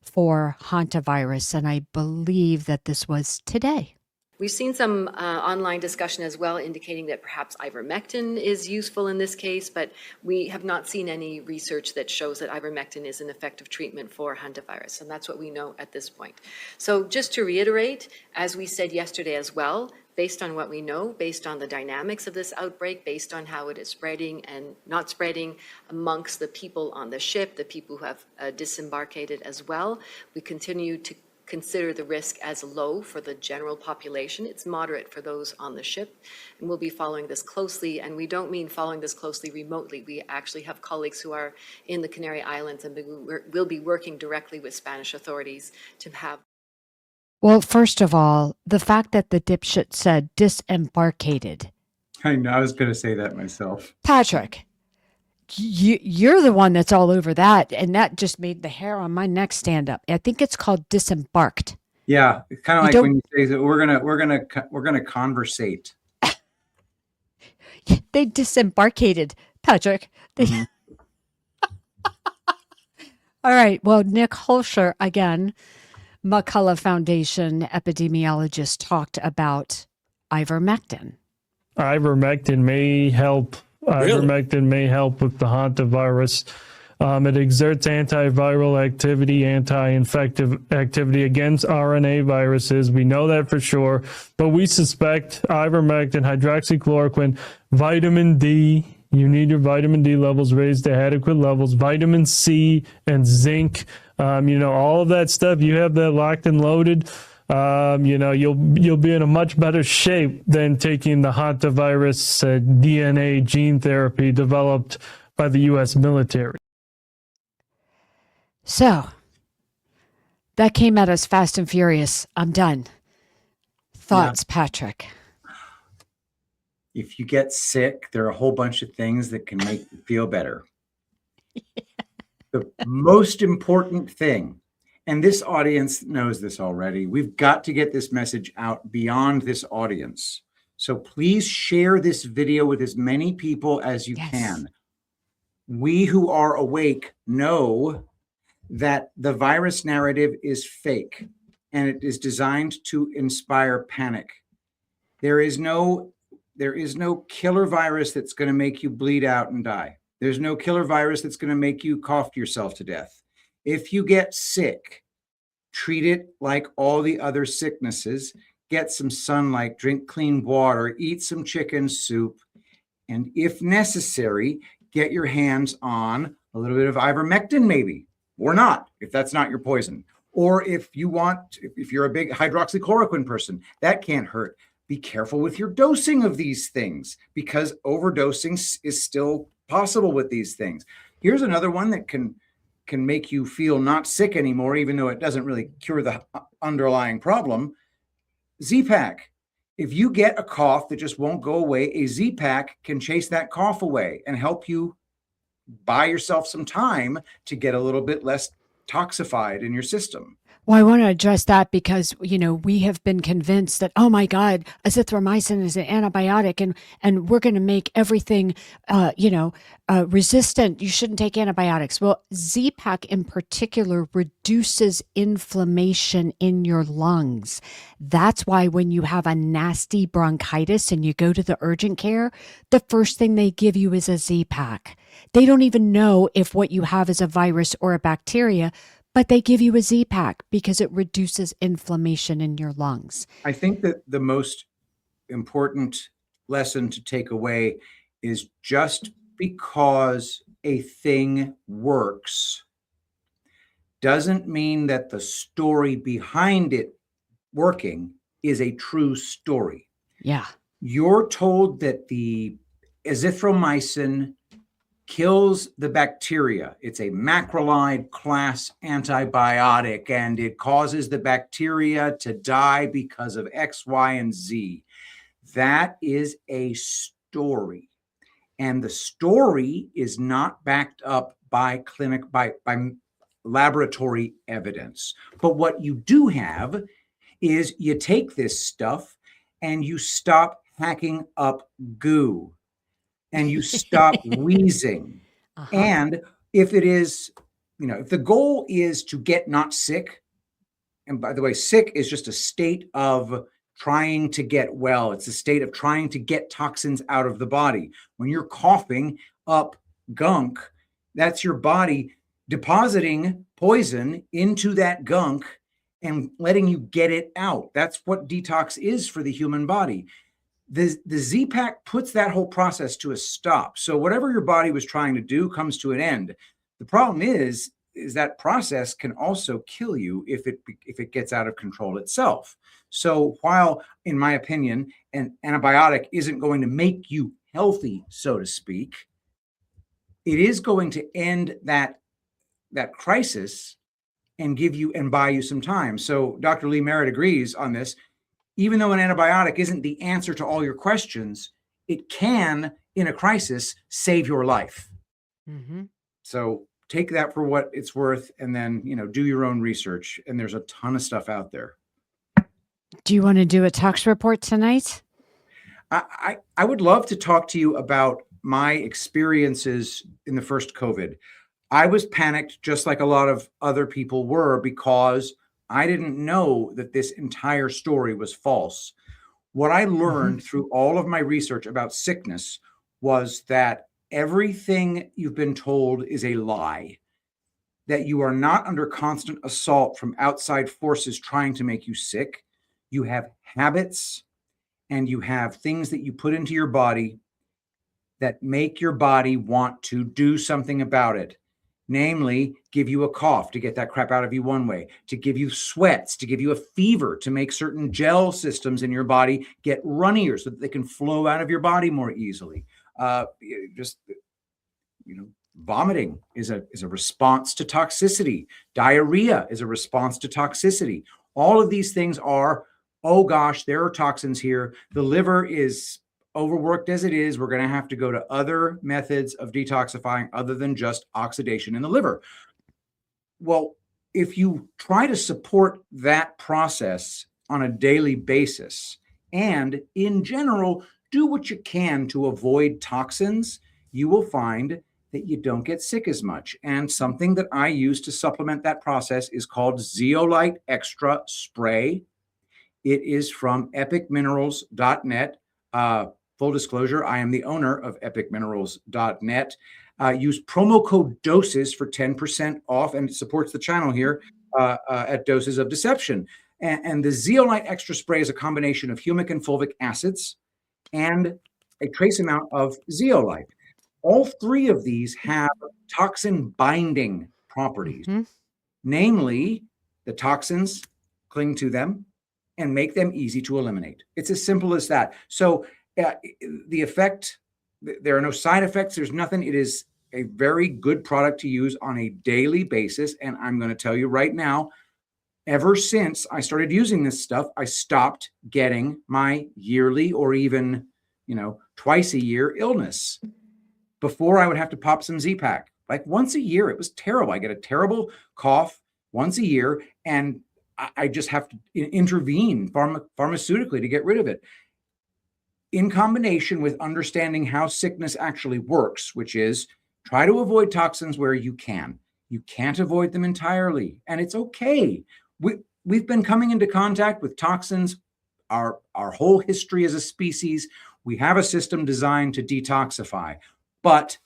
for hantavirus, and I believe that this was today. We've seen some online discussion as well indicating that perhaps ivermectin is useful in this case, but we have not seen any research that shows that ivermectin is an effective treatment for hantavirus, and that's what we know at this point. So just to reiterate, as we said yesterday as well, based on what we know, based on the dynamics of this outbreak, based on how it is spreading and not spreading amongst the people on the ship, the people who have disembarked as well, we continue to consider the risk as low for the general population. It's moderate for those on the ship, and we'll be following this closely. And we don't mean following this closely remotely. We actually have colleagues who are in the Canary Islands, and we'll be working directly with Spanish authorities to have. Well, first of all, the fact that the dipshit said disembarked. I know, I was going to say that myself. Patrick, you're the one that's all over that, and that just made the hair on my neck stand up. I think it's called disembarked. Yeah, it's kind of like when you say that we're gonna conversate. They disembarked, Patrick. Mm-hmm. All right. Well, Nick Holscher, again, McCullough Foundation epidemiologist, talked about ivermectin. Ivermectin may help. Really? Ivermectin may help with the hantavirus. It exerts antiviral activity, anti-infective activity against RNA viruses. We know that for sure, but we suspect ivermectin, hydroxychloroquine, vitamin D. You need your vitamin D levels raised to adequate levels. Vitamin C and zinc. All of that stuff. You have that locked and loaded. You'll be in a much better shape than taking the hantavirus DNA gene therapy developed by the U.S. military. So that came at us fast and furious. I'm done. Thoughts, yeah. Patrick? If you get sick, there are a whole bunch of things that can make you feel better. Yeah. The most important thing, and this audience knows this already, we've got to get this message out beyond this audience. So please share this video with as many people as you can. We who are awake know that the virus narrative is fake and it is designed to inspire panic. There is no killer virus that's going to make you bleed out and die. There's no killer virus that's going to make you cough yourself to death. If you get sick, treat it like all the other sicknesses. Get some sunlight, drink clean water, eat some chicken soup, And if necessary, get your hands on a little bit of ivermectin, maybe, or not, if that's not your poison. Or if you're a big hydroxychloroquine person, that can't hurt. Be careful with your dosing of these things, because overdosing is still possible with these things. Here's another one that can make you feel not sick anymore, even though it doesn't really cure the underlying problem. Z-Pak. If you get a cough that just won't go away, a Z-Pak can chase that cough away and help you buy yourself some time to get a little bit less toxified in your system. Well, I want to address that because, we have been convinced that, oh my God, azithromycin is an antibiotic and we're going to make everything, resistant. You shouldn't take antibiotics. Well, Z-Pak in particular reduces inflammation in your lungs. That's why when you have a nasty bronchitis and you go to the urgent care, the first thing they give you is a Z-Pak. They don't even know if what you have is a virus or a bacteria, but they give you a Z-Pak because it reduces inflammation in your lungs. I think that the most important lesson to take away is just because a thing works doesn't mean that the story behind it working is a true story. Yeah. You're told that the azithromycin kills the bacteria. It's a macrolide class antibiotic, and it causes the bacteria to die because of X, Y, and Z. That is a story. And the story is not backed up by laboratory evidence. But what you do have is you take this stuff and you stop hacking up goo. And you stop wheezing. Uh-huh. And if it is, if the goal is to get not sick, and by the way, sick is just a state of trying to get well. It's a state of trying to get toxins out of the body. When you're coughing up gunk, that's your body depositing poison into that gunk and letting you get it out. That's what detox is for the human body. The Z-Pak puts that whole process to a stop. So whatever your body was trying to do comes to an end. The problem is that process can also kill you if it gets out of control itself. So while, in my opinion, an antibiotic isn't going to make you healthy, so to speak, it is going to end that crisis and give you and buy you some time. So Dr. Lee Merritt agrees on this. Even though an antibiotic isn't the answer to all your questions, it can, in a crisis, save your life. Mm-hmm. So take that for what it's worth, and then, do your own research. And there's a ton of stuff out there. Do you want to do a tox report tonight? I would love to talk to you about my experiences in the first COVID. I was panicked, just like a lot of other people were, because I didn't know that this entire story was false. What I learned through all of my research about sickness was that everything you've been told is a lie, that you are not under constant assault from outside forces trying to make you sick. You have habits and you have things that you put into your body that make your body want to do something about it. Namely, give you a cough to get that crap out of you one way, to give you sweats, to give you a fever, to make certain gel systems in your body get runnier so that they can flow out of your body more easily. Vomiting is a response to toxicity. Diarrhea is a response to toxicity. All of these things are, oh gosh, there are toxins here. The liver is overworked as it is. We're going to have to go to other methods of detoxifying other than just oxidation in the liver. Well, if you try to support that process on a daily basis, and in general, do what you can to avoid toxins, you will find that you don't get sick as much. And something that I use to supplement that process is called Zeolite Extra Spray. It is from epicminerals.net. Full disclosure, I am the owner of epicminerals.net. Use promo code DOSES for 10% off, and it supports the channel here at Doses of Deception. And the Zeolite Extra Spray is a combination of humic and fulvic acids and a trace amount of zeolite. All three of these have toxin binding properties. Namely, the toxins cling to them and make them easy to eliminate. It's as simple as that. So the effect, there are no side effects. There's nothing. It is a very good product to use on a daily basis. And I'm going to tell you right now, ever since I started using this stuff, I stopped getting my yearly or even, twice a year illness. Before I would have to pop some Z-Pak. Like once a year, it was terrible. I get a terrible cough once a year, and I just have to intervene pharmaceutically to get rid of it. In combination with understanding how sickness actually works, which is try to avoid toxins where you can. You can't avoid them entirely, and it's okay. We've been coming into contact with toxins our whole history as a species. We have a system designed to detoxify, but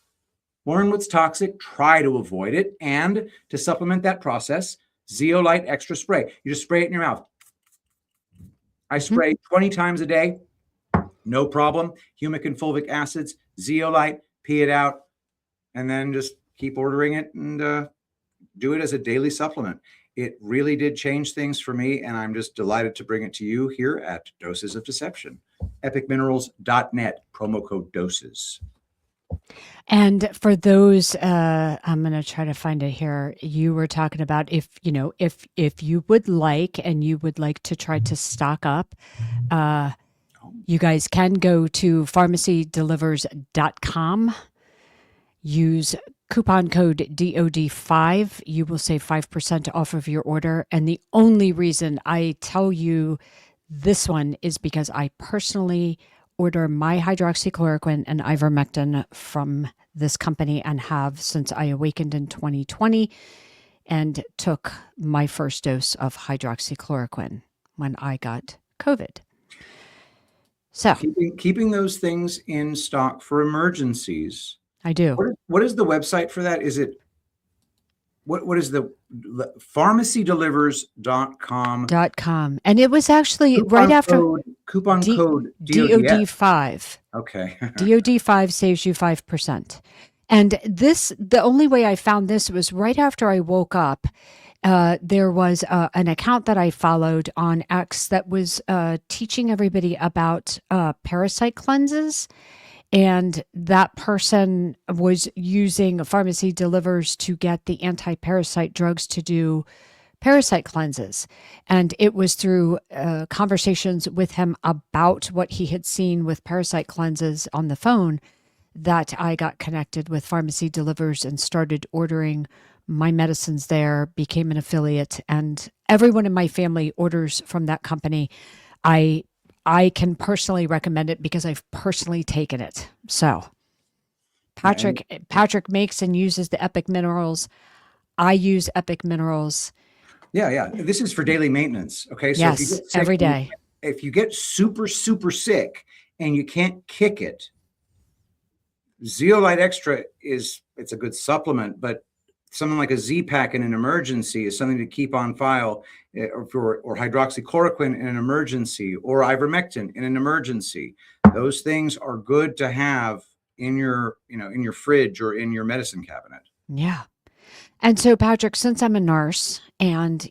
learn what's toxic, try to avoid it, and to supplement that process, zeolite extra spray. You just spray it in your mouth. I spray 20 times a day, no problem. Humic and fulvic acids, zeolite, pee it out, and then just keep ordering it and do it as a daily supplement. It really did change things for me, and I'm just delighted to bring it to you here at Doses of Deception. epicminerals.net, promo code DOSES. And for those, I'm going to try to find it here. You were talking about if you would like, and you would like to try to stock up, you guys can go to pharmacydelivers.com, use coupon code DOD5. You will save 5% off of your order. And the only reason I tell you this one is because I personally order my hydroxychloroquine and ivermectin from this company and have since I awakened in 2020 and took my first dose of hydroxychloroquine when I got COVID. So keeping those things in stock for emergencies. I do. What is the website for that? Is it what is the pharmacydelivers.com? And it was actually right after coupon code DOD5. Okay. DOD5 saves you 5%. And the only way I found this was right after I woke up. There was an account that I followed on X that was teaching everybody about parasite cleanses. And that person was using Pharmacy Delivers to get the anti-parasite drugs to do parasite cleanses. And it was through conversations with him about what he had seen with parasite cleanses on the phone that I got connected with Pharmacy Delivers and started ordering my medicines there, became an affiliate, and everyone in my family orders from that company. I can personally recommend it because I've personally taken it. So Patrick makes and uses the Epic Minerals. I use Epic Minerals. Yeah. This is for daily maintenance. Okay. So yes, if you get sick, every day. If you get super, super sick and you can't kick it, Zeolite Extra it's a good supplement, but something like a Z-Pak in an emergency is something to keep on file, or hydroxychloroquine in an emergency, or ivermectin in an emergency. Those things are good to have in your fridge or in your medicine cabinet. Yeah. And so, Patrick, since I'm a nurse and,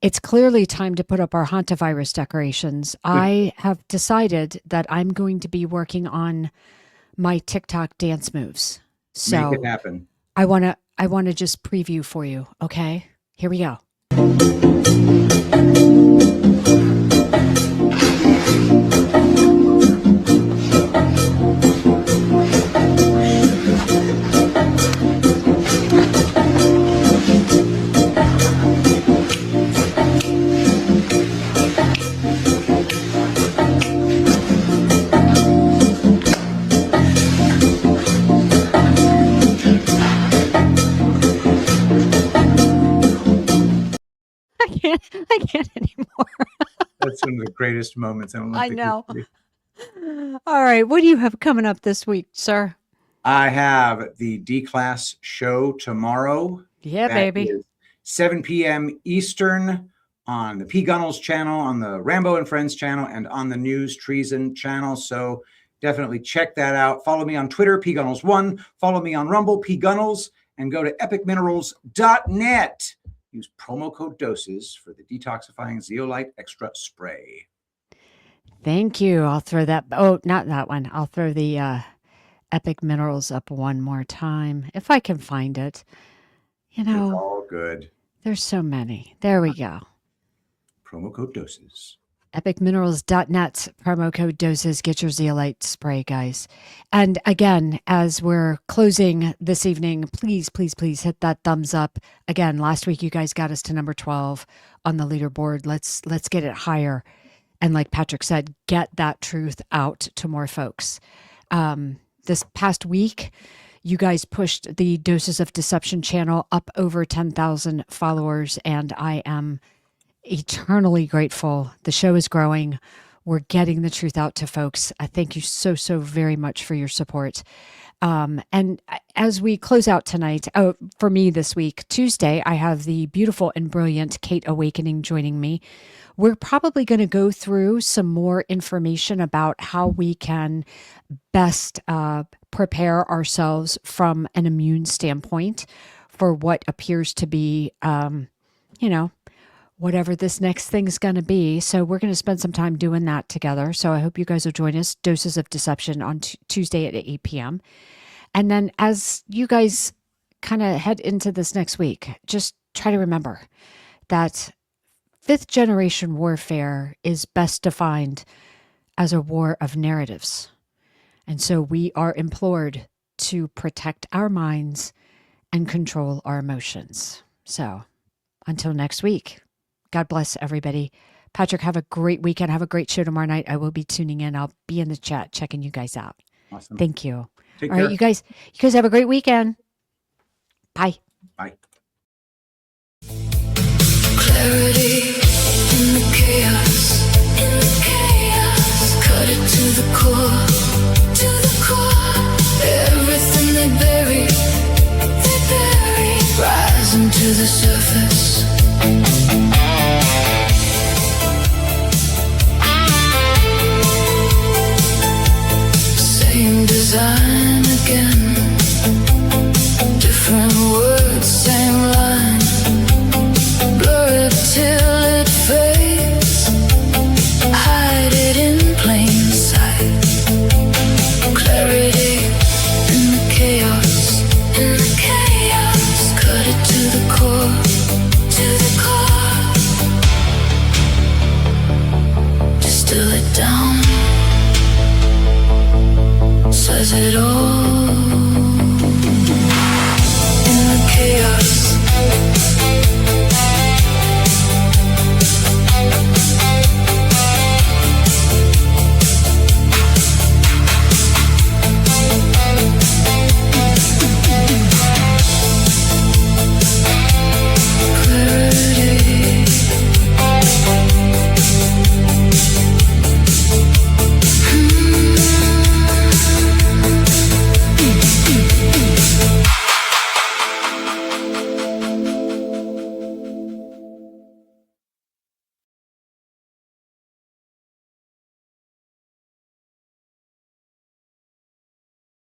it's clearly time to put up our hantavirus decorations, I have decided that I'm going to be working on my TikTok dance moves. So make it happen. I want to just preview for you. Okay, here we go. I can't anymore. That's one of the greatest moments. I know. All right. What do you have coming up this week, sir? I have the D-Class show tomorrow. Yeah, baby. 7 p.m. Eastern on the P. Gunnels channel, on the Rambo and Friends channel, and on the News Treason channel. So definitely check that out. Follow me on Twitter, pgunnels1. Follow me on Rumble, pgunnels, and go to epicminerals.net. Use promo code DOSES for the detoxifying zeolite extra spray. Thank you. I'll throw that. Oh, not that one. I'll throw the Epic Minerals up one more time if I can find it. You know, It's all good. There's so many. There we go. Promo code DOSES. epicminerals.net, promo code DOSES. Get your zeolite spray, guys. And again, as we're closing this evening, please, please, please hit that thumbs up. Again, last week you guys got us to number 12 on the leaderboard. Let's get it higher. And like Patrick said, get that truth out to more folks. This past week, you guys pushed the Doses of Deception channel up over 10,000 followers, and I am eternally grateful. The show is growing. We're getting the truth out to folks. I thank you so, so very much for your support. And as we close out tonight, for me this week, Tuesday, I have the beautiful and brilliant Kate Awakening joining me. We're probably going to go through some more information about how we can best prepare ourselves from an immune standpoint for what appears to be, whatever this next thing is going to be. So we're going to spend some time doing that together. So I hope you guys will join us, Doses of Deception, on Tuesday at 8 p.m. And then as you guys kind of head into this next week, just try to remember that fifth generation warfare is best defined as a war of narratives. And so we are implored to protect our minds and control our emotions. So until next week, God bless everybody. Patrick, have a great weekend. Have a great show tomorrow night. I will be tuning in. I'll be in the chat checking you guys out. Awesome. Thank you. Take All care. right, you guys have a great weekend. Bye. Bye. Clarity in the chaos, cut it to the core, everything they bury, rising to the surface.